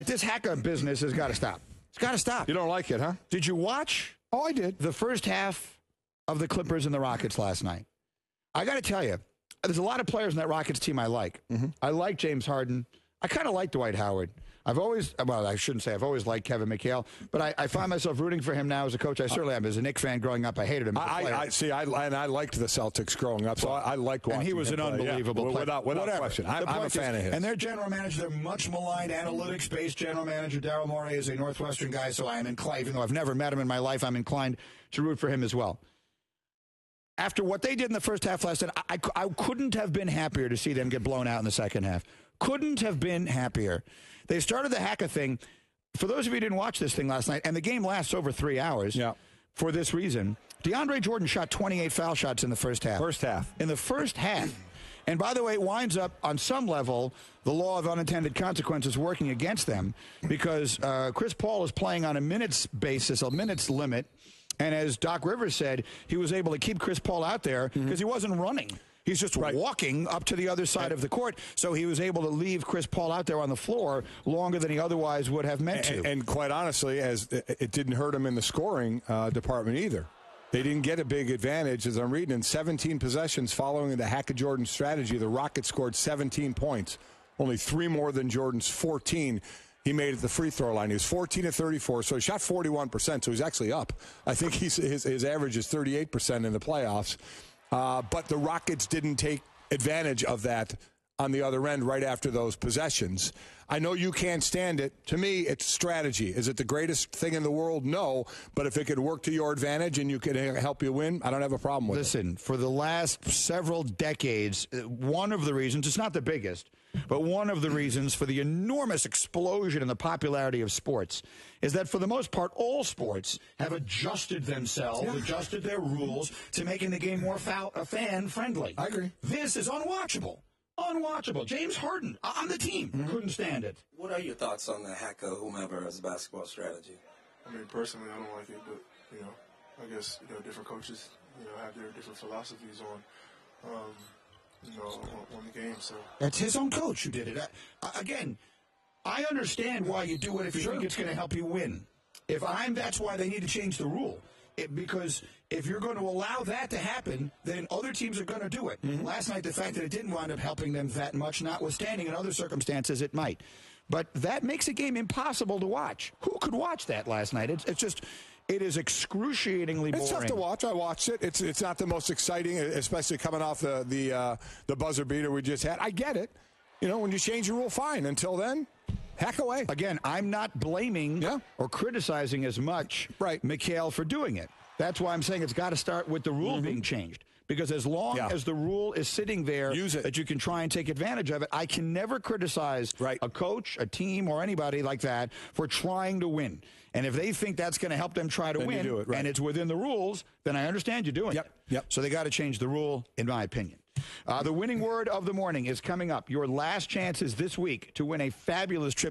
This hacker business has got to stop. It's got to stop. You don't like it, huh? Did you watch? Oh, I did. The first half of the Clippers and the Rockets last night. I got to tell you, there's a lot of players in that Rockets team I like. I like James Harden. I kind of like Dwight Howard. I've always, well, I shouldn't say I've always liked Kevin McHale, but I find myself rooting for him now as a coach. I certainly am. As a Knicks fan growing up, I hated him as a player. I liked the Celtics growing up, so I like watching him. And he was an unbelievable player. Without question. I'm a fan of his. And their general manager, their much maligned analytics-based general manager, Daryl Morey, is a Northwestern guy, so I am inclined, even though I've never met him in my life, I'm inclined to root for him as well. After what they did in the first half last night, I couldn't have been happier to see them get blown out in the second half. Couldn't have been happier. They started the hacker thing. For those of you who didn't watch this thing last night, and the game lasts over 3 hours for this reason, DeAndre Jordan shot 28 foul shots in the first half. In the first half. And by the way, it winds up, on some level, the law of unintended consequences working against them because Chris Paul is playing on a minutes basis, a minutes limit. And as Doc Rivers said, he was able to keep Chris Paul out there because he wasn't running. He's just walking up to the other side of the court, so he was able to leave Chris Paul out there on the floor longer than he otherwise would have meant to. And quite honestly, as it didn't hurt him in the scoring department either. They didn't get a big advantage, as I'm reading. In 17 possessions following the Hack-a-Jordan strategy, the Rockets scored 17 points, only 3 more than Jordan's 14. He made it the free throw line. He was 14 of 34, so he shot 41%, so he's actually up. I think his average is 38% in the playoffs. But the Rockets didn't take advantage of that on the other end right after those possessions. I know you can't stand it. To me, it's strategy. Is it the greatest thing in the world? No. But if it could work to your advantage and you could help you win, I don't have a problem with it. Listen, for the last several decades, one of the reasons, it's not the biggest, but one of the reasons for the enormous explosion in the popularity of sports is that for the most part, all sports have adjusted themselves, adjusted their rules to making the game more fan-friendly. I agree. This is unwatchable. Unwatchable. James Harden on the team couldn't stand it. What are your thoughts on the hacker whomever as a basketball strategy? I mean, personally, I don't like it, but, I guess, different coaches, have their different philosophies on, on the game. So that's his own coach who did it. Again, I understand why you do it if you think it's going to help you win. That's why they need to change the rule. Because if you're going to allow that to happen, then other teams are going to do it. Last night, the fact that it didn't wind up helping them that much, notwithstanding in other circumstances it might. But that makes a game impossible to watch. Who could watch that last night? It is excruciatingly boring. It's tough to watch. I watched it. It's not the most exciting, especially coming off the buzzer beater we just had. I get it. When you change the rule, fine. Until then, heck away. Again, I'm not blaming or criticizing as much McHale for doing it. That's why I'm saying it's got to start with the rule being changed. Because as long as the rule is sitting there that you can try and take advantage of it, I can never criticize a coach, a team, or anybody like that for trying to win. And if they think that's going to help them try to win, and it's within the rules, then I understand you doing it. So they got to change the rule, in my opinion. The winning word of the morning is coming up. Your last chance is this week to win a fabulous trip